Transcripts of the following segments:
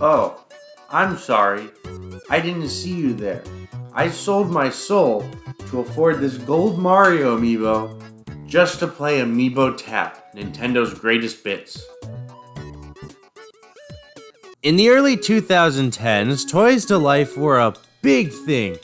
Oh, I'm sorry. I didn't see you there. I sold my soul to afford this gold Mario amiibo just to play Amiibo Tap, Nintendo's greatest bits. In the early 2010s, Toys to Life were a big thing.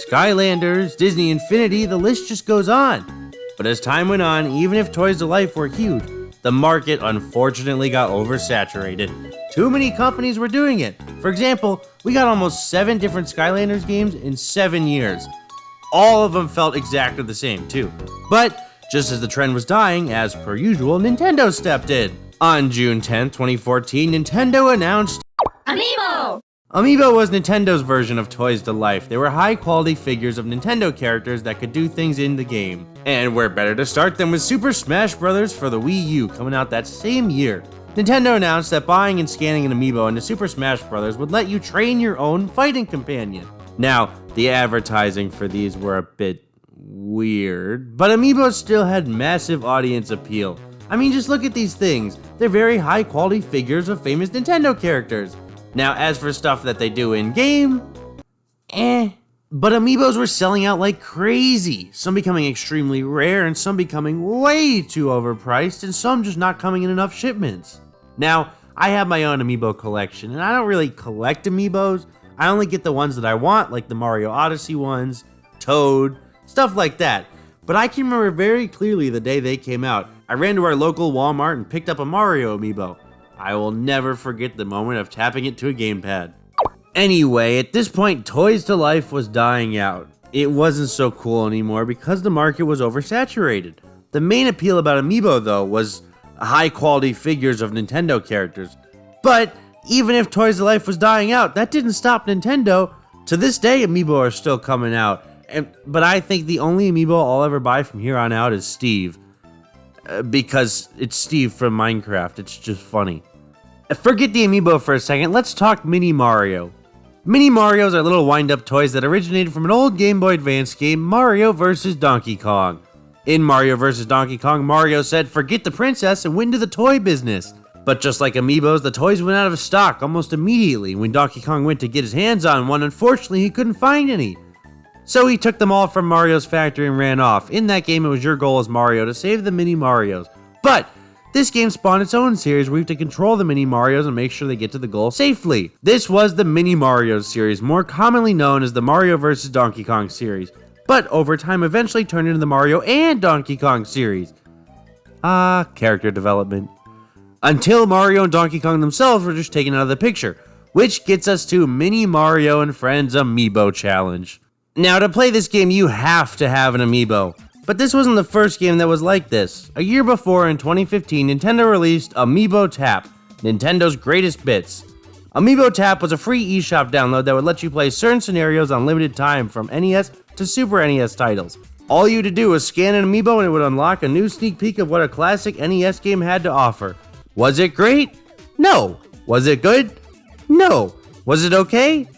Skylanders, Disney Infinity, the list just goes on. But as time went on, even if Toys to Life were huge, the market unfortunately got oversaturated. Too many companies were doing it. For example, we got almost 7 different Skylanders games in 7 years. All of them felt exactly the same too. But just as the trend was dying, as per usual, Nintendo stepped in. On June 10, 2014, Nintendo announced Amiibo! Amiibo was Nintendo's version of Toys to Life. They were high-quality figures of Nintendo characters that could do things in the game. And where better to start than with Super Smash Bros. For the Wii U coming out that same year. Nintendo announced that buying and scanning an Amiibo into Super Smash Bros. Would let you train your own fighting companion. Now, the advertising for these were a bit weird, but Amiibo still had massive audience appeal. I mean, just look at these things. They're very high-quality figures of famous Nintendo characters. Now, as for stuff that they do in-game, but Amiibos were selling out like crazy. Some becoming extremely rare, and some becoming way too overpriced, and some just not coming in enough shipments. Now, I have my own Amiibo collection, and I don't really collect Amiibos. I only get the ones that I want, like the Mario Odyssey ones, Toad, stuff like that. But I can remember very clearly the day they came out. I ran to our local Walmart and picked up a Mario Amiibo. I will never forget the moment of tapping it to a gamepad. Anyway, at this point, Toys to Life was dying out. It wasn't so cool anymore because the market was oversaturated. The main appeal about Amiibo, though, was high-quality figures of Nintendo characters. But even if Toys to Life was dying out, that didn't stop Nintendo. To this day, Amiibo are still coming out. But I think the only Amiibo I'll ever buy from here on out is Steve. Because it's Steve from Minecraft. It's just funny. Forget the Amiibo for a second. Let's talk Mini Mario. Mini Marios are little wind-up toys that originated from an old Game Boy Advance game, Mario vs. Donkey Kong. In Mario vs. Donkey Kong, Mario said, "Forget the princess and went into the toy business." But just like Amiibos, the toys went out of stock almost immediately. When Donkey Kong went to get his hands on one, unfortunately, he couldn't find any. So he took them all from Mario's factory and ran off. In that game, it was your goal as Mario to save the Mini Marios. But this game spawned its own series where you have to control the Mini Marios and make sure they get to the goal safely. This was the Mini Marios series, more commonly known as the Mario vs. Donkey Kong series, but over time eventually turned into the Mario and Donkey Kong series. Character development. Until Mario and Donkey Kong themselves were just taken out of the picture, which gets us to Mini Mario and Friends Amiibo Challenge. Now, to play this game, you have to have an Amiibo. But this wasn't the first game that was like this. A year before, in 2015, Nintendo released Amiibo Tap, Nintendo's greatest bits. Amiibo Tap was a free eShop download that would let you play certain scenarios on limited time from NES to Super NES titles. All you had to do was scan an Amiibo and it would unlock a new sneak peek of what a classic NES game had to offer. Was it great? No. Was it good? No. Was it okay?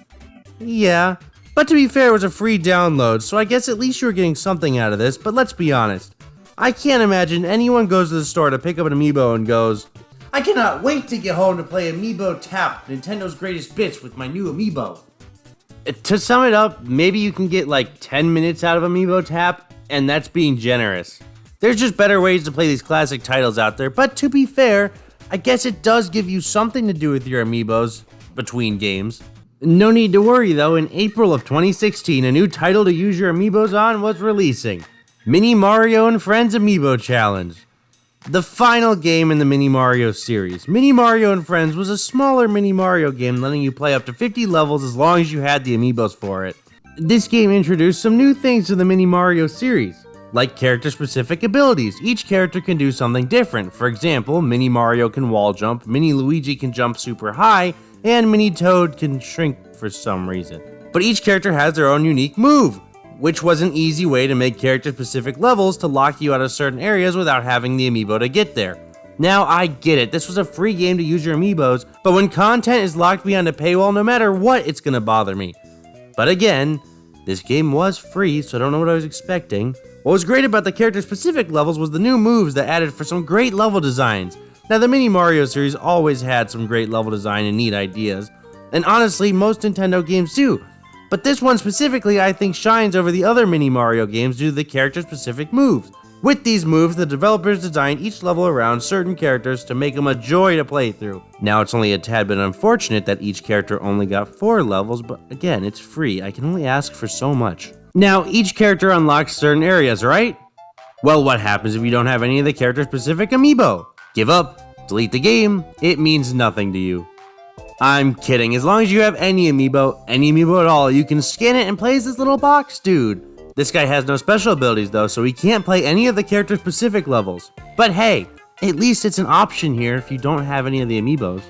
Yeah. But to be fair, it was a free download, so I guess at least you were getting something out of this, but let's be honest. I can't imagine anyone goes to the store to pick up an Amiibo and goes, "I cannot wait to get home to play Amiibo Tap, Nintendo's greatest bits with my new Amiibo." To sum it up, maybe you can get like 10 minutes out of Amiibo Tap, and that's being generous. There's just better ways to play these classic titles out there, but to be fair, I guess it does give you something to do with your Amiibos between games. No need to worry though, in April of 2016, a new title to use your Amiibos on was releasing. Mini Mario and Friends Amiibo Challenge. The final game in the Mini Mario series. Mini Mario and Friends was a smaller Mini Mario game letting you play up to 50 levels as long as you had the Amiibos for it. This game introduced some new things to the Mini Mario series, like character-specific abilities. Each character can do something different. For example, Mini Mario can wall jump, Mini Luigi can jump super high, and Mini Toad can shrink for some reason. But each character has their own unique move, which was an easy way to make character-specific levels to lock you out of certain areas without having the Amiibo to get there. Now, I get it, this was a free game to use your Amiibos, but when content is locked behind a paywall, no matter what, it's gonna bother me. But again, This game was free, so I don't know what I was expecting. What was great about the character-specific levels was the new moves that added for some great level designs. Now, the Mini Mario series always had some great level design and neat ideas, and honestly, most Nintendo games do. But this one specifically, I think, shines over the other Mini Mario games due to the character-specific moves. With these moves, the developers designed each level around certain characters to make them a joy to play through. Now, it's only a tad bit unfortunate that each character only got 4 levels, but again, it's free. I can only ask for so much. Now, each character unlocks certain areas, right? Well, what happens if you don't have any of the character-specific amiibo? Give up, delete the game, it means nothing to you. I'm kidding, as long as you have any amiibo at all, you can scan it and play as this little box dude. This guy has no special abilities though, so he can't play any of the character-specific levels. But hey, at least it's an option here if you don't have any of the amiibos.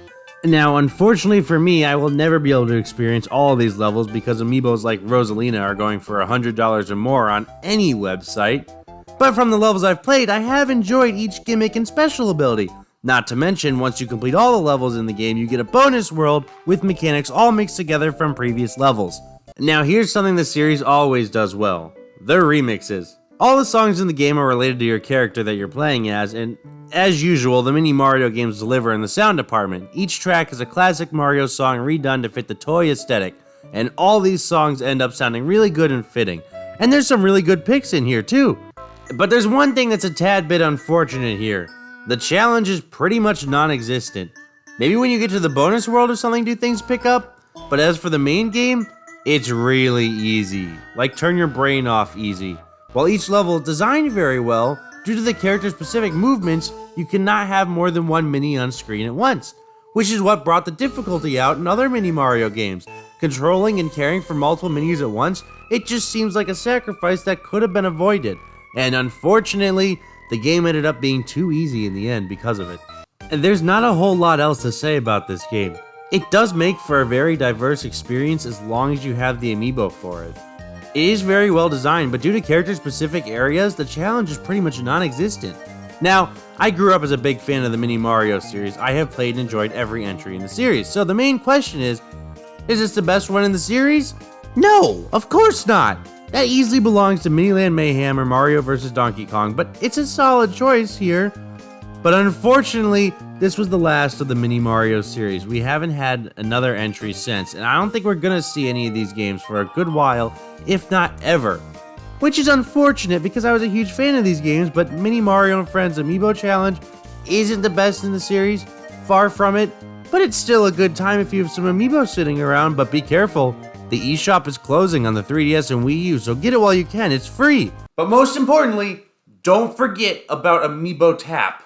Now, unfortunately for me, I will never be able to experience all of these levels because amiibos like Rosalina are going for $100 or more on any website. But from the levels I've played, I have enjoyed each gimmick and special ability. Not to mention, once you complete all the levels in the game, you get a bonus world with mechanics all mixed together from previous levels. Now, here's something the series always does well. Their remixes. All the songs in the game are related to your character that you're playing as, and as usual, the Mini Mario games deliver in the sound department. Each track is a classic Mario song redone to fit the toy aesthetic, and all these songs end up sounding really good and fitting. And there's some really good picks in here too. But there's one thing that's a tad bit unfortunate here. The challenge is pretty much non-existent. Maybe when you get to the bonus world or something do things pick up, but as for the main game, it's really easy. Like turn your brain off easy. While each level is designed very well, due to the character-specific movements, you cannot have more than one mini on screen at once, which is what brought the difficulty out in other Mini Mario games. Controlling and caring for multiple minis at once, it just seems like a sacrifice that could have been avoided, and unfortunately, the game ended up being too easy in the end because of it. And there's not a whole lot else to say about this game. It does make for a very diverse experience as long as you have the amiibo for it. It is very well designed, but due to character-specific areas, the challenge is pretty much non-existent. Now, I grew up as a big fan of the Mini Mario series. I have played and enjoyed every entry in the series. So the main question is this the best one in the series? No, of course not. That easily belongs to Miniland Mayhem or Mario vs. Donkey Kong, but it's a solid choice here. But unfortunately, this was the last of the Mini Mario series. We haven't had another entry since, and I don't think we're gonna see any of these games for a good while, if not ever. Which is unfortunate because I was a huge fan of these games, but Mini Mario and Friends Amiibo Challenge isn't the best in the series, far from it, but it's still a good time if you have some Amiibo sitting around, but be careful. The eShop is closing on the 3DS and Wii U, so get it while you can, it's free. But most importantly, don't forget about Amiibo Tap.